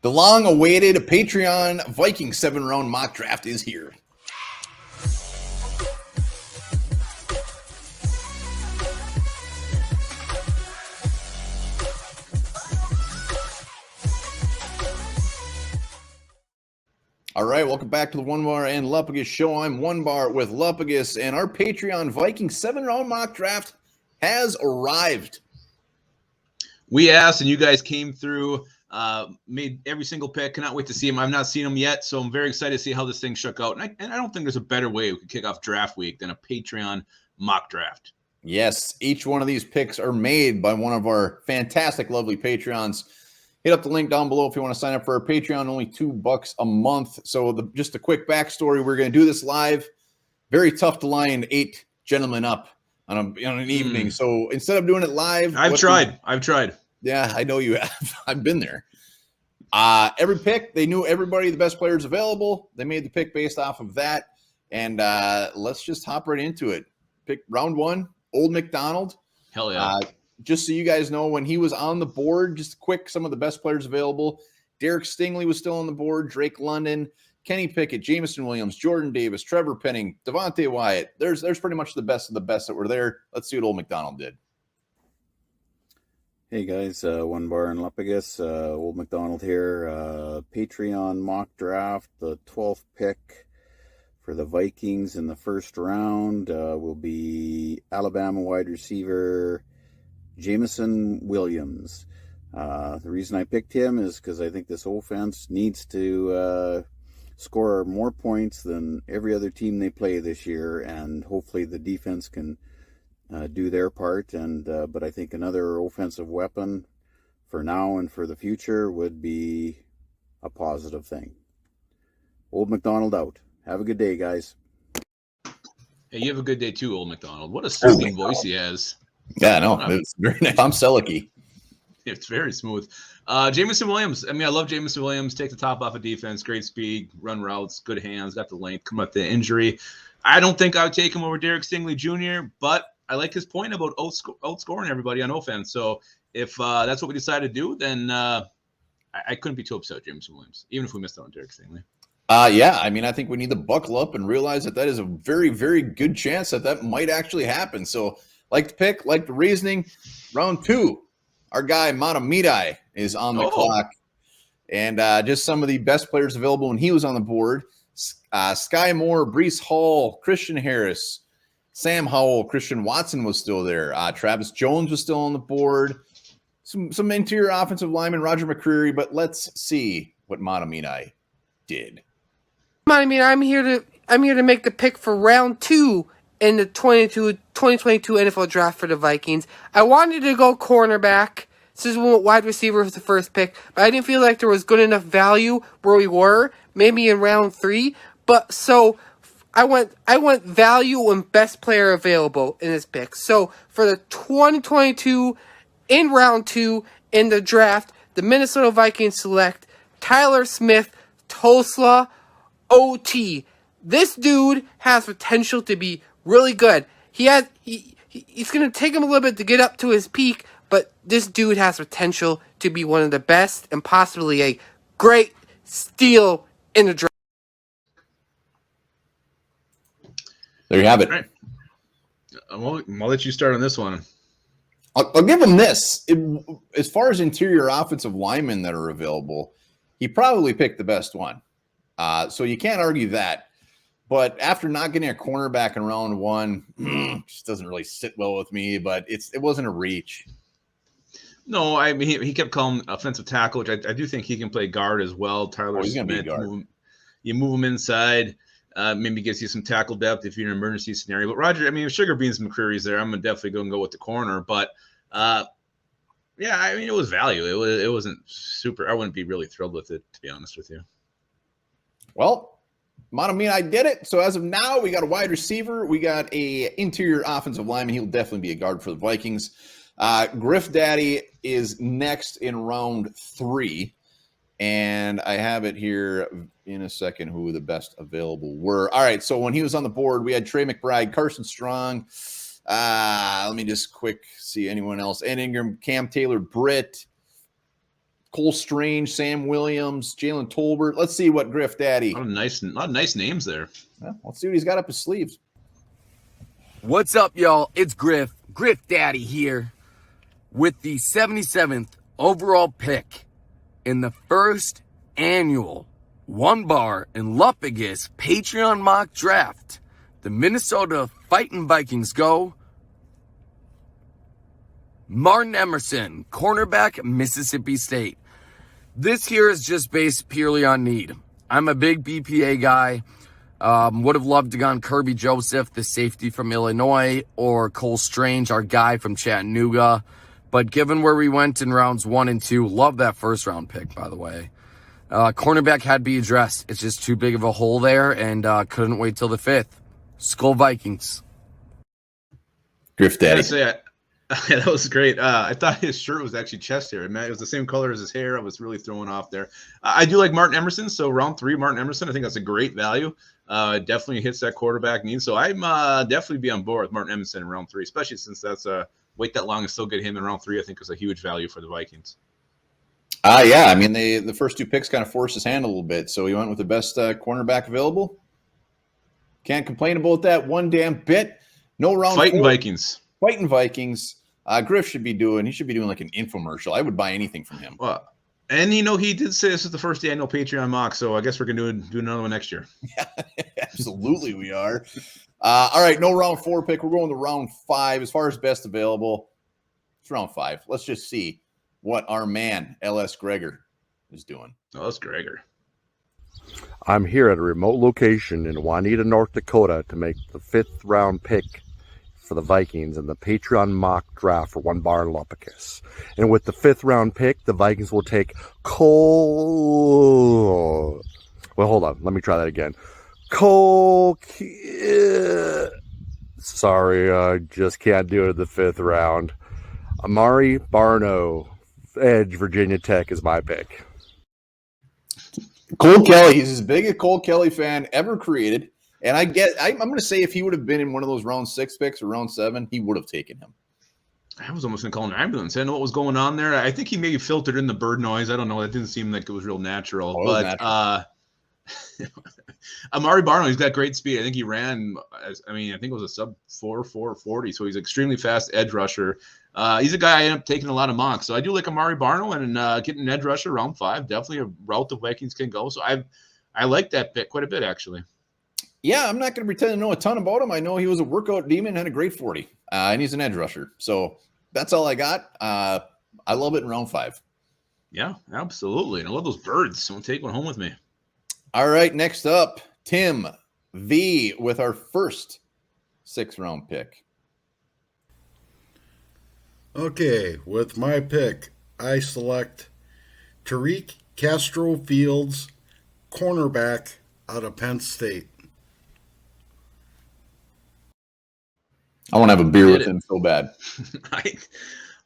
The long-awaited Patreon Vikings 7-round mock draft is here. All right, welcome back to the Onebar and Lupagus show. I'm Onebar with Lupagus, and our Patreon Vikings 7-round mock draft has arrived. We asked, and you guys came through, made every single pick. Cannot wait to see them. I've not seen them yet, so I'm very excited to see how this thing shook out. And I don't think there's a better way we could kick off draft week than a Patreon mock draft. Yes, each one of these picks are made by one of our fantastic, lovely Patreons. Hit up the link down below if you want to sign up for our Patreon, only $2 a month. So just a quick backstory, we're going to do this live. Very tough to line 8 gentlemen up on an evening. So instead of doing it live. I've tried. Yeah, I know you have. I've been there. Every pick, they knew everybody, the best players available. They made the pick based off of that. And let's just hop right into it. Pick round 1, Old McDonald. Hell yeah. Just so you guys know, when he was on the board, just quick, some of the best players available. Derek Stingley was still on the board. Drake London, Kenny Pickett, Jameson Williams, Jordan Davis, Trevor Penning, Devontae Wyatt. There's pretty much the best of the best that were there. Let's see what Old McDonald did. Hey guys, Onebar and Lupagus, Old McDonald here. Patreon mock draft, the 12th pick for the Vikings in the first round will be Alabama wide receiver Jameson Williams. The reason I picked him is because I think this offense needs to score more points than every other team they play this year, and hopefully the defense can do their part, but I think another offensive weapon for now and for the future would be a positive thing. Old McDonald out. Have a good day, guys. Hey, you have a good day too, Old McDonald. What a soothing voice he has. Yeah, no, it's very nice. I'm Sellecky. It's very smooth. Jameson Williams. I mean, I love Jameson Williams. Take the top off of defense. Great speed, run routes, good hands, got the length, come up the injury. I don't think I would take him over Derek Stingley Jr., but I like his point about outscoring everybody on offense. So if that's what we decide to do, then I couldn't be too upset with Jameson Williams, even if we missed out on Derek Stingley. Yeah, I mean, I think we need to buckle up and realize that is a very, very good chance that might actually happen. So like the pick, like the reasoning. Round 2, our guy Matamidai is on the clock. And just some of the best players available when he was on the board. Sky Moore, Breece Hall, Christian Harris, Sam Howell, Christian Watson was still there. Travis Jones was still on the board. Some interior offensive lineman, Roger McCreary. But let's see what Matamidai did. I'm here to make the pick for round 2 in the 2022 NFL draft for the Vikings. I wanted to go cornerback. This is wide receiver was the first pick, but I didn't feel like there was good enough value where we were, maybe in round 3. But so I went value and best player available in this pick. So for the 2022 in round 2 in the draft, the Minnesota Vikings select Tyler Smith, Tulsa, OT. This dude has potential to be really good. It's going to take him a little bit to get up to his peak, but this dude has potential to be one of the best and possibly a great steal in the draft. There you have it. Right. I'll let you start on this one. I'll give him this. As far as interior offensive linemen that are available, he probably picked the best one. So you can't argue that. But after not getting a cornerback in round 1, just doesn't really sit well with me. But it wasn't a reach. No, I mean he kept calling offensive tackle, which I do think he can play guard as well. Tyler he's gonna Smith, be guard. You move him inside. Maybe gives you some tackle depth if you're in an emergency scenario. But Roger, I mean, if Sugar Beans McCreary's there, I'm gonna definitely go with the corner. But yeah, I mean, it was value. It wasn't super. I wouldn't be really thrilled with it, to be honest with you. Well, Matamidai did it. So as of now, we got a wide receiver. We got a interior offensive lineman. He'll definitely be a guard for the Vikings. Griff Daddy is next in round 3. And I have it here in a second who the best available were. All right, so when he was on the board, we had Trey McBride, Carson Strong. Let me just quick see anyone else. Ed Ingram, Cam Taylor, Britt. Cole Strange, Sam Williams, Jalen Tolbert. Let's see what Griff Daddy. A lot of nice names there. Well, let's see what he's got up his sleeves. What's up, y'all? It's Griff Daddy here with the 77th overall pick in the first annual Onebar and Lupagus Patreon mock draft. The Minnesota Fighting Vikings go Martin Emerson, cornerback, Mississippi State. This here is just based purely on need. I'm a big BPA guy. Would have loved to gone Kirby Joseph, the safety from Illinois, or Cole Strange, our guy from Chattanooga. But given where we went in rounds 1 and 2, love that first round pick, by the way. Cornerback had to be addressed. It's just too big of a hole there, and couldn't wait till the 5th. Skull Vikings. Griff Daddy. That was great. I thought his shirt was actually chest hair. It was the same color as his hair. I was really thrown off there. I do like Martin Emerson. So round 3, Martin Emerson, I think that's a great value. Definitely hits that quarterback need. So I'm definitely be on board with Martin Emerson in round 3, especially since that's wait that long and still get him in round 3. I think is a huge value for the Vikings. Yeah. I mean, the first 2 picks kind of forced his hand a little bit. So he went with the best cornerback available. Can't complain about that one damn bit. No round Fighting 4. Vikings. Fighting Vikings. Griff should be doing like an infomercial. I would buy anything from him. Well, and he did say this is the first annual Patreon mock, so I guess we're gonna do another one next year. Yeah, absolutely we are. All right, no round 4 pick. We're going to round 5 as far as best available. It's round 5. Let's just see what our man LS Gregor is doing. Oh, that's Gregor. I'm here at a remote location in Juanita, North Dakota to make the 5th round pick for the Vikings in the Patreon mock draft for Onebar and Lupagus. And with the 5th round pick, the Vikings will take Cole. Well, hold on. Let me try that again. Sorry, I just can't do it in the 5th round. Amari Barnum, Edge, Virginia Tech is my pick. Cole Kelly. He's as big a Cole Kelly fan ever created. And I'm going to say if he would have been in one of those round 6 picks or round 7, he would have taken him. I was almost going to call an ambulance. I didn't know what was going on there. I think he maybe filtered in the bird noise. I don't know. That didn't seem like it was real natural. Amari Barnum, he's got great speed. I think he ran, I think it was a sub 4.40. So he's extremely fast edge rusher. He's a guy I end up taking a lot of mocks. So I do like Amari Barnum and getting an edge rusher round 5. Definitely a route the Vikings can go. So I like that pick quite a bit, actually. Yeah, I'm not going to pretend to know a ton about him. I know he was a workout demon and had a great 40, and he's an edge rusher. So that's all I got. I love it in round 5. Yeah, absolutely. And I love those birds. So I'll take one home with me. All right, next up, Tim V with our first 6th round pick. Okay, with my pick, I select Tariq Castro Fields, cornerback out of Penn State. I want to have a beer with him so bad.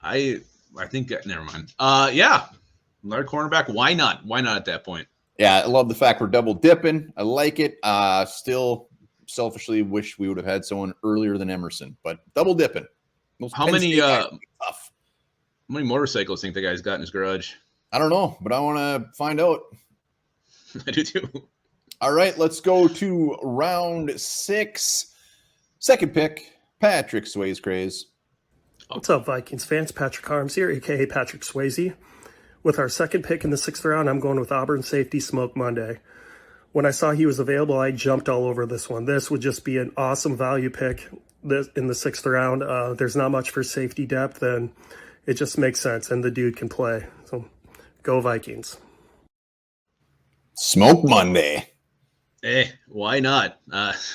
I think never mind. Yeah, another cornerback. Why not? Why not at that point? Yeah, I love the fact we're double dipping. I like it. Still selfishly wish we would have had someone earlier than Emerson, but double dipping. How many motorcycles think the guy's got in his garage? I don't know, but I want to find out. I do too. All right, let's go to round 6. 2nd pick. Patrick Swayze Craze. What's up, Vikings fans? Patrick Harms here, a.k.a. Patrick Swayze. With our 2nd pick in the 6th round, I'm going with Auburn safety Smoke Monday. When I saw he was available, I jumped all over this one. This would just be an awesome value pick in the 6th round. There's not much for safety depth, and it just makes sense, and the dude can play. So go Vikings. Smoke Monday. Hey, why not?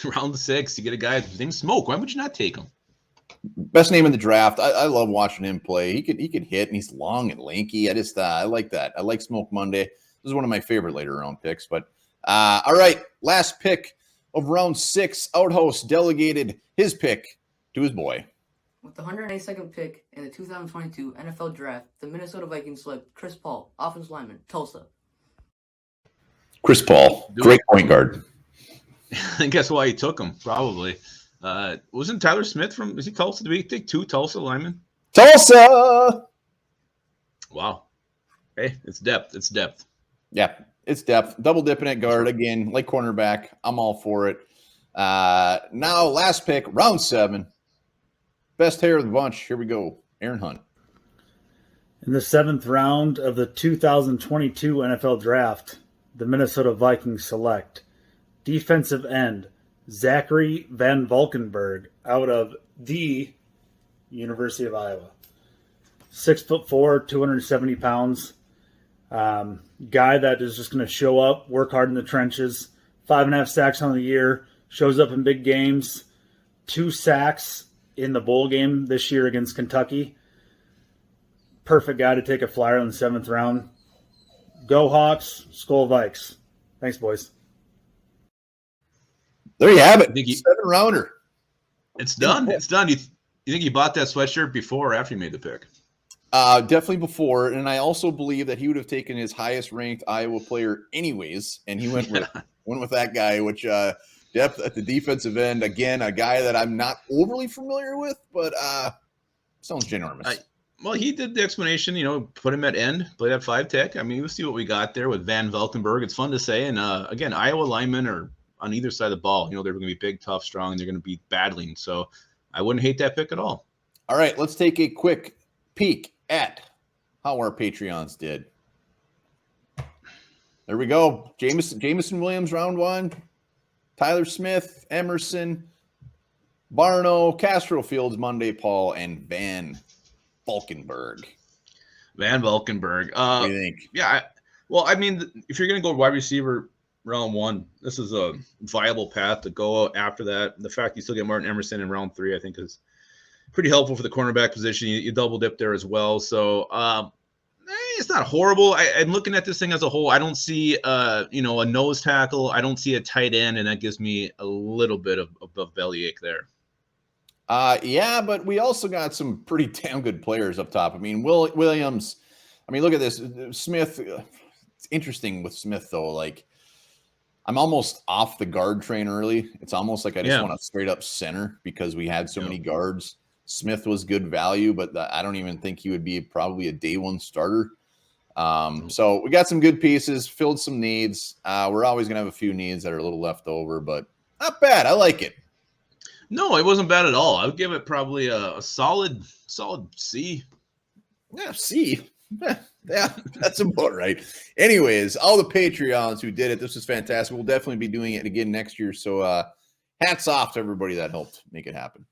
Round 6, you get a guy named Smoke. Why would you not take him? Best name in the draft. I love watching him play. He could hit, and he's long and lanky. I like that. I like Smoke Monday. This is one of my favorite later round picks. But all right, last pick of round 6. Outhouse delegated his pick to his boy. With the 182nd pick in the 2022 NFL Draft, the Minnesota Vikings select Chris Paul, offensive lineman, Tulsa. Chris Paul, great point guard. I think that's why he took him, probably. Wasn't Tyler Smith is he Tulsa? Did we take 2 Tulsa linemen? Tulsa! Wow. Hey, it's depth. It's depth. Yeah, it's depth. Double dipping at guard again, like cornerback. I'm all for it. Now, last pick, round 7. Best hair of the bunch. Here we go. Aaron Hunt. In the 7th round of the 2022 NFL Draft, the Minnesota Vikings select defensive end Zachary Van Volkenberg out of the University of Iowa. 6'4", 270 pounds. Guy that is just going to show up, work hard in the trenches. 5.5 sacks on the year. Shows up in big games. 2 sacks in the bowl game this year against Kentucky. Perfect guy to take a flyer in the 7th round. Go Hawks, Skol Vikes. Thanks, boys. There you have it. 7-rounder. It's done. It's done. You think you bought that sweatshirt before or after you made the pick? Definitely before, and I also believe that he would have taken his highest ranked Iowa player anyways, and he went with that guy, which depth at the defensive end, again, a guy that I'm not overly familiar with, but sounds ginormous. Well, he did the explanation, put him at end, played at 5 tech. I mean, we'll see what we got there with Van Valkenburg. It's fun to say, and again, Iowa linemen are on either side of the ball. They're going to be big, tough, strong, and they're going to be battling, so I wouldn't hate that pick at all. All right, let's take a quick peek at how our Patreons did. There we go. Jameson Williams, round 1. Tyler Smith, Emerson, Barno, Castro Fields, Monday Paul, and Van Valkenburg. Van Valkenburg. What do you think? Yeah. I mean, if you're going to go wide receiver round 1, this is a viable path to go after that. The fact you still get Martin Emerson in round 3, I think, is pretty helpful for the cornerback position. You double dip there as well. So it's not horrible. I'm looking at this thing as a whole. I don't see, a nose tackle. I don't see a tight end, and that gives me a little bit of bellyache there. Yeah, but we also got some pretty damn good players up top. I mean, Williams. I mean, look at this. Smith. It's interesting with Smith, though. Like, I'm almost off the guard train early. It's almost like I just want a straight up center because we had so many guards. Smith was good value, but I don't even think he would be probably a day 1 starter. So we got some good pieces, filled some needs. We're always going to have a few needs that are a little left over, but not bad. I like it. No, it wasn't bad at all. I would give it probably a solid C. Yeah, C. Yeah, that's about right. Anyways, all the Patreons who did it, this was fantastic. We'll definitely be doing it again next year. So hats off to everybody that helped make it happen.